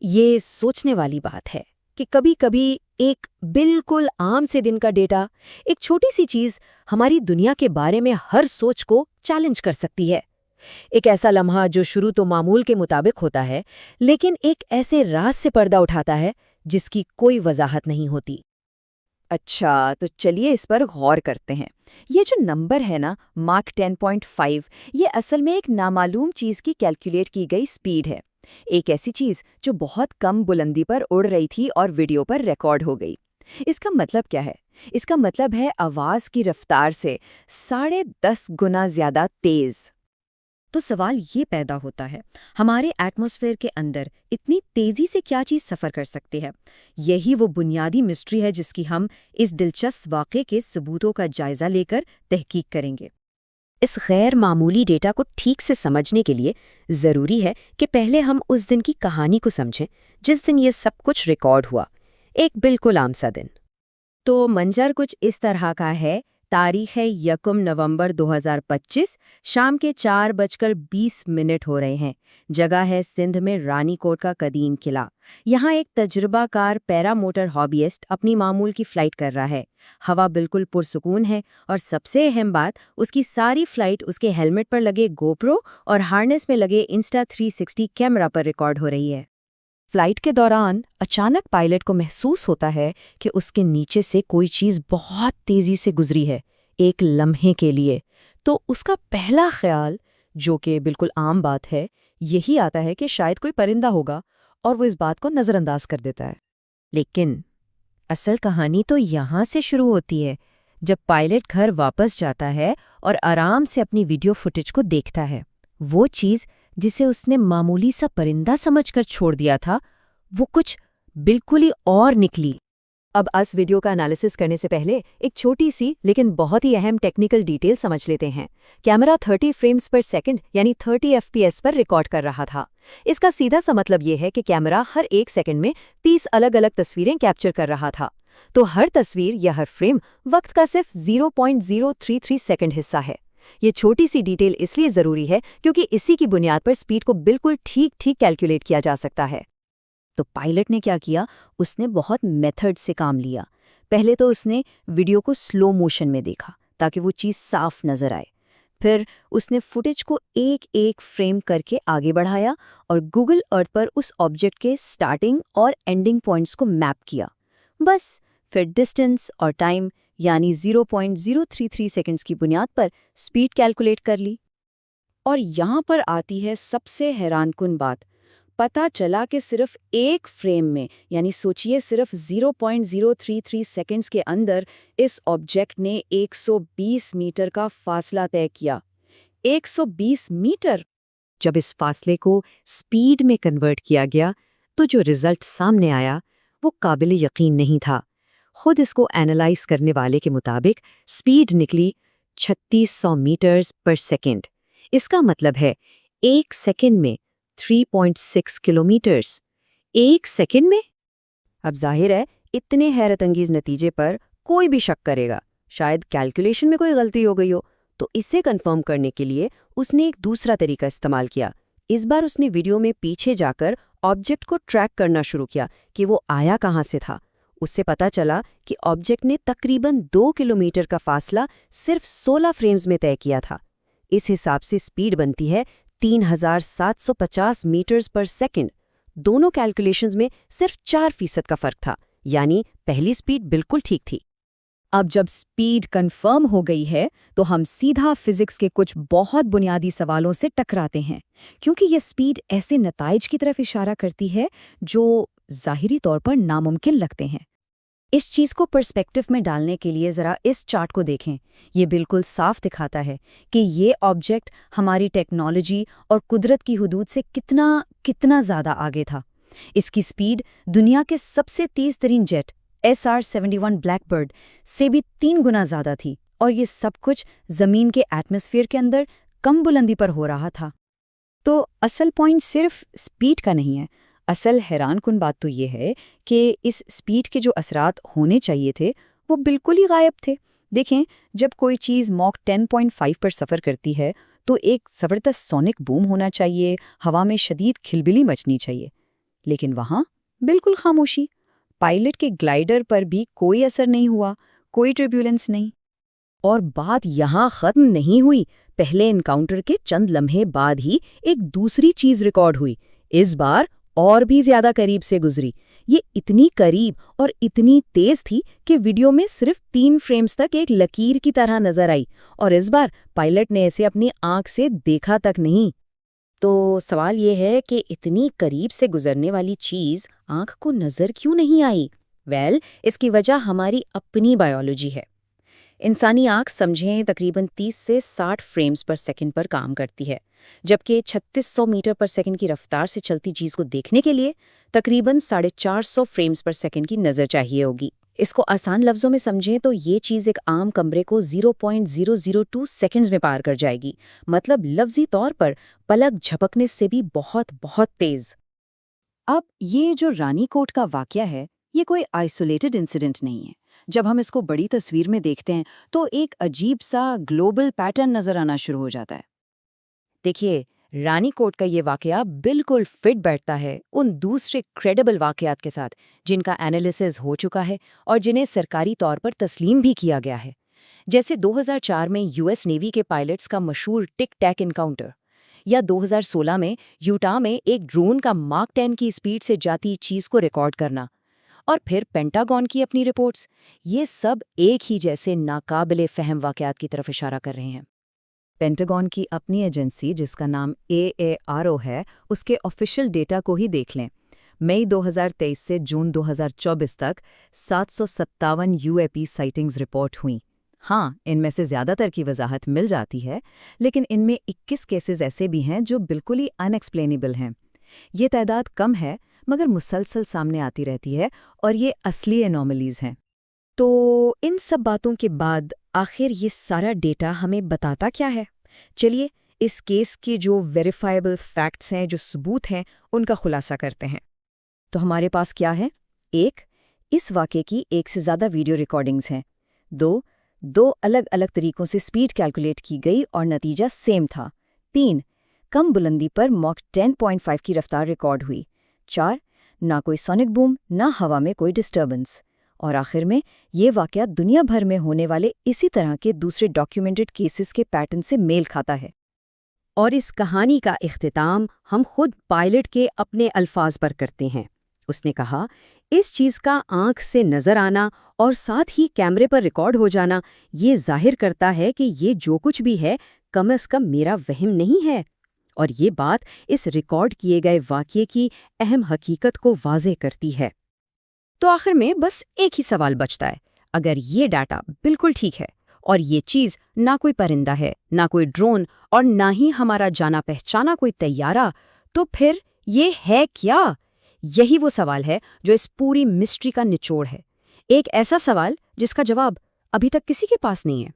یہ سوچنے والی بات ہے کہ کبھی کبھی ایک بالکل عام سے دن کا ڈیٹا، ایک چھوٹی سی چیز ہماری دنیا کے بارے میں ہر سوچ کو چیلنج کر سکتی ہے۔ ایک ایسا لمحہ جو شروع تو معمول کے مطابق ہوتا ہے، لیکن ایک ایسے راز سے پردہ اٹھاتا ہے جس کی کوئی وضاحت نہیں ہوتی۔ اچھا، تو چلیے اس پر غور کرتے ہیں۔ یہ جو نمبر ہے نا، ماک 10.5، یہ اصل میں ایک نامعلوم چیز کی کیلکولیٹ کی گئی سپیڈ ہے۔ ایک ایسی چیز جو بہت کم بلندی پر اڑ رہی تھی اور ویڈیو پر ریکارڈ ہو گئی۔ اس کا مطلب کیا ہے؟ اس کا مطلب ہے آواز کی رفتار سے 10.5 گنا زیادہ تیز۔ تو سوال یہ پیدا ہوتا ہے، ہمارے ایٹماسفیئر کے اندر اتنی تیزی سے کیا چیز سفر کر سکتی ہے؟ یہی وہ بنیادی مسٹری ہے جس کی ہم اس دلچسپ واقعے کے ثبوتوں کا جائزہ لے کر تحقیق کریں گے۔ اس غیر معمولی ڈیٹا کو ٹھیک سے سمجھنے کے لیے ضروری ہے کہ پہلے ہم اس دن کی کہانی کو سمجھیں جس دن یہ سب کچھ ریکارڈ ہوا، ایک بالکل عام سا دن۔ تو منظر کچھ اس طرح کا ہے۔ تاریخ ہے 1 نومبر 2025، شام کے 4:20 ہو رہے ہیں۔ جگہ ہے سندھ میں رانی کوٹ کا قدیم قلعہ۔ یہاں ایک تجربہ کار پیرا موٹر ہابیسٹ اپنی معمول کی فلائٹ کر رہا ہے۔ ہوا بالکل پرسکون ہے، اور سب سے اہم بات، اس کی ساری فلائٹ اس کے ہیلمٹ پر لگے گوپرو اور ہارنس میں لگے انسٹا 360 کیمرہ پر ریکارڈ ہو رہی ہے۔ فلائٹ کے دوران اچانک پائلٹ کو محسوس ہوتا ہے کہ اس کے نیچے سے کوئی چیز بہت تیزی سے گزری ہے، ایک لمحے کے لیے۔ تو اس کا پہلا خیال، جو کہ بالکل عام بات ہے، یہی آتا ہے کہ شاید کوئی پرندہ ہوگا، اور وہ اس بات کو نظر انداز کر دیتا ہے۔ لیکن اصل کہانی تو یہاں سے شروع ہوتی ہے، جب پائلٹ گھر واپس جاتا ہے اور آرام سے اپنی ویڈیو فوٹیج کو دیکھتا ہے۔ وہ چیز جسے اس نے معمولی سا پرندہ سمجھ کر چھوڑ دیا تھا، وہ کچھ بالکل ہی اور نکلی۔ اب اس ویڈیو کا انالیسس کرنے سے پہلے ایک چھوٹی سی لیکن بہت ہی اہم ٹیکنیکل ڈیٹیل سمجھ لیتے ہیں۔ کیمرہ 30 فریمز پر سیکنڈ یعنی 30 FPS پر ریکارڈ کر رہا تھا۔ اس کا سیدھا سا مطلب یہ ہے کہ کیمرہ ہر ایک سیکنڈ میں 30 الگ الگ تصویریں کیپچر کر رہا تھا۔ تو ہر تصویر یا ہر فریم وقت کا صرف 0.033 سیکنڈ حصہ ہے۔ یہ چھوٹی سی ڈیٹیل اس لیے ضروری ہے کیونکہ اسی کی بنیاد پر سپیڈ کو بالکل ٹھیک کیلکولیٹ کیا جا سکتا ہے۔ تو پائلٹ نے کیا کیا؟ اس نے بہت میتھڈ سے کام لیا۔ پہلے تو اس نے ویڈیو کو سلو موشن میں دیکھا تاکہ وہ چیز صاف نظر آئے۔ پھر اس نے فوٹیج کو ایک ایک فریم کر کے آگے بڑھایا اور گوگل ارتھ پر اس آبجیکٹ کے سٹارٹنگ اور اینڈنگ پوائنٹس کو میپ کیا۔ بس پھر ڈسٹنس اور ٹائم یعنی 0.033 سیکنڈز کی بنیاد پر سپیڈ کیلکولیٹ کر لی۔ اور یہاں پر آتی ہے سب سے حیران کن بات۔ پتہ چلا کہ صرف ایک فریم میں، یعنی سوچئے صرف 0.033 سیکنڈز کے اندر، اس آبجیکٹ نے 120 میٹر کا فاصلہ طے کیا۔ 120 میٹر! جب اس فاصلے کو سپیڈ میں کنورٹ کیا گیا تو جو رزلٹ سامنے آیا وہ قابل یقین نہیں تھا۔ خود اس کو اینالائز کرنے والے کے مطابق سپیڈ نکلی 3600 میٹرز پر سیکنڈ۔ اس کا مطلب ہے ایک سیکنڈ میں 3.6 کلومیٹرز۔ ایک سیکنڈ میں؟ اب ظاہر ہے اتنے حیرت انگیز نتیجے پر کوئی بھی شک کرے گا، شاید کیلکولیشن میں کوئی غلطی ہو گئی ہو۔ تو اسے کنفرم کرنے کے لیے اس نے ایک دوسرا طریقہ استعمال کیا۔ اس بار اس نے ویڈیو میں پیچھے جا کر آبجیکٹ کو ٹریک کرنا شروع کیا کہ وہ آیا کہاں سے تھا۔ اس سے پتا چلا کہ آبجیکٹ نے تقریباً 2 کلومیٹر کا فاصلہ صرف 16 فریمز میں طے کیا تھا۔ اس حساب سے سپیڈ بنتی ہے 3750 میٹرز پر سیکنڈ۔ دونوں کیلکولیشنز میں صرف 4% کا فرق تھا، یعنی پہلی سپیڈ بالکل ٹھیک تھی۔ اب جب سپیڈ کنفرم ہو گئی ہے تو ہم سیدھا فزکس کے کچھ بہت بنیادی سوالوں سے ٹکراتے ہیں، کیونکہ یہ سپیڈ ایسے نتائج کی طرف اشارہ کرتی ہے جو ظاہری طور پر ناممکن لگتے ہیں۔ اس چیز کو پرسپیکٹو میں ڈالنے کے لیے ذرا اس چارٹ کو دیکھیں۔ یہ بالکل صاف دکھاتا ہے کہ یہ آبجیکٹ ہماری ٹیکنالوجی اور قدرت کی حدود سے کتنا زیادہ آگے تھا۔ اس کی سپیڈ دنیا کے سب سے تیز ترین جیٹ SR-71 بلیک برڈ سے بھی 3 گنا زیادہ تھی، اور یہ سب کچھ زمین کے ایٹماسفیئر کے اندر کم بلندی پر ہو رہا تھا۔ تو اصل پوائنٹ صرف سپیڈ کا نہیں ہے۔ اصل حیران کن بات تو یہ ہے کہ اس سپیڈ کے جو اثرات ہونے چاہیے تھے وہ بالکل ہی غائب تھے۔ دیکھیں، جب کوئی چیز ماک 10.5 پر سفر کرتی ہے تو ایک زبردست سونک بوم ہونا چاہیے، ہوا میں شدید کھلبلی مچنی چاہیے۔ لیکن وہاں بالکل خاموشی. پائلٹ کے گلائڈر پر بھی کوئی اثر نہیں ہوا, کوئی ٹربیولنس نہیں. اور بات یہاں ختم نہیں ہوئی. پہلے انکاؤنٹر کے چند لمحے بعد ہی ایک دوسری چیز ریکارڈ ہوئی. اس بار اور بھی زیادہ قریب سے گزری. یہ اتنی قریب اور اتنی تیز تھی کہ ویڈیو میں صرف 3 فریمز تک ایک لکیر کی طرح نظر آئی, اور اس بار پائلٹ نے اسے اپنی آنکھ سے دیکھا تک نہیں. تو سوال یہ ہے کہ اتنی قریب سے گزرنے والی چیز آنکھ کو نظر کیوں نہیں آئی؟ اس کی وجہ ہماری اپنی بائیولوجی ہے. انسانی آنکھ سمجھیں تقریباً 30 سے 60 فریمز پر سیکنڈ پر کام کرتی ہے، جبکہ 3600 میٹر پر سیکنڈ کی رفتار سے چلتی چیز کو دیکھنے کے لیے تقریباً 450 فریمز پر سیکنڈ کی نظر چاہیے ہوگی. اس کو آسان لفظوں میں سمجھیں تو یہ چیز ایک عام کمرے کو 0.002 سیکنڈز میں پار کر جائے گی، مطلب لفظی طور پر پلک جھپکنے سے بھی بہت بہت تیز. اب یہ جو رانی کوٹ کا واقعہ ہے، یہ کوئی آئسولیٹڈ انسیڈنٹ نہیں ہے. جب ہم اس کو بڑی تصویر میں دیکھتے ہیں تو ایک عجیب سا گلوبل پیٹرن نظر آنا شروع ہو جاتا ہے. دیکھیے، رانی کوٹ کا یہ واقعہ بالکل فٹ بیٹھتا ہے ان دوسرے کریڈیبل واقعات کے ساتھ جن کا انالیسز ہو چکا ہے اور جنہیں سرکاری طور پر تسلیم بھی کیا گیا ہے، جیسے 2004 میں یو ایس نیوی کے پائلٹس کا مشہور ٹک ٹیک انکاؤنٹر، یا 2016 میں یوٹا میں ایک ڈرون کا ماک 10 کی اسپیڈ سے جاتی چیز کو ریکارڈ کرنا، اور پھر پینٹاگون کی اپنی رپورٹس. یہ سب ایک ہی جیسے ناقابل فہم واقعات کی طرف اشارہ کر رہے ہیں. پینٹاگون کی اپنی ایجنسی جس کا نام AARO ہے، اس کے آفیشیل ڈیٹا کو ہی دیکھ لیں. مئی 2023 سے جون 2024 تک 757 UAP سائٹنگز رپورٹ ہوئیں. ہاں، ان میں سے زیادہ تر کی وضاحت مل جاتی ہے، لیکن ان میں 21 کیسز ایسے بھی ہیں جو بالکل ہی ان ایکسپلینیبل ہیں. یہ تعداد کم ہے مگر مسلسل سامنے آتی رہتی ہے، اور یہ اصلی انوملیز ہیں. تو ان سب باتوں کے بعد آخر یہ سارا ڈیٹا ہمیں بتاتا کیا ہے؟ چلیے اس کیس کے جو ویریفائبل فیکٹس ہیں، جو ثبوت ہیں، ان کا خلاصہ کرتے ہیں. تو ہمارے پاس کیا ہے؟ 1. اس واقعے کی 1 سے زیادہ ویڈیو ریکارڈنگز ہیں. 2 الگ الگ طریقوں سے سپیڈ کیلکولیٹ کی گئی اور نتیجہ سیم تھا. 3. کم بلندی پر ماک 10.5 کی رفتار ریکارڈ ہوئی. 4. نہ کوئی سونک بوم، نہ ہوا میں کوئی ڈسٹربنس. اور آخر میں یہ واقعہ دنیا بھر میں ہونے والے اسی طرح کے دوسرے ڈاکیومنٹڈ کیسز کے پیٹرن سے میل کھاتا ہے. اور اس کہانی کا اختتام ہم خود پائلٹ کے اپنے الفاظ پر کرتے ہیں. اس نے کہا، اس چیز کا آنکھ سے نظر آنا اور ساتھ ہی کیمرے پر ریکارڈ ہو جانا یہ ظاہر کرتا ہے کہ یہ جو کچھ بھی ہے کم از کم میرا وہم نہیں ہے. اور یہ بات اس ریکارڈ کیے گئے واقعے کی اہم حقیقت کو واضح کرتی ہے. تو آخر میں بس ایک ہی سوال بچتا ہے. اگر یہ ڈاٹا بالکل ٹھیک ہے اور یہ چیز نہ کوئی پرندہ ہے، نہ کوئی ڈرون، اور نہ ہی ہمارا جانا پہچانا کوئی طیارہ، تو پھر یہ ہے کیا؟ یہی وہ سوال ہے جو اس پوری مسٹری کا نچوڑ ہے. ایک ایسا سوال جس کا جواب ابھی تک کسی کے پاس نہیں ہے.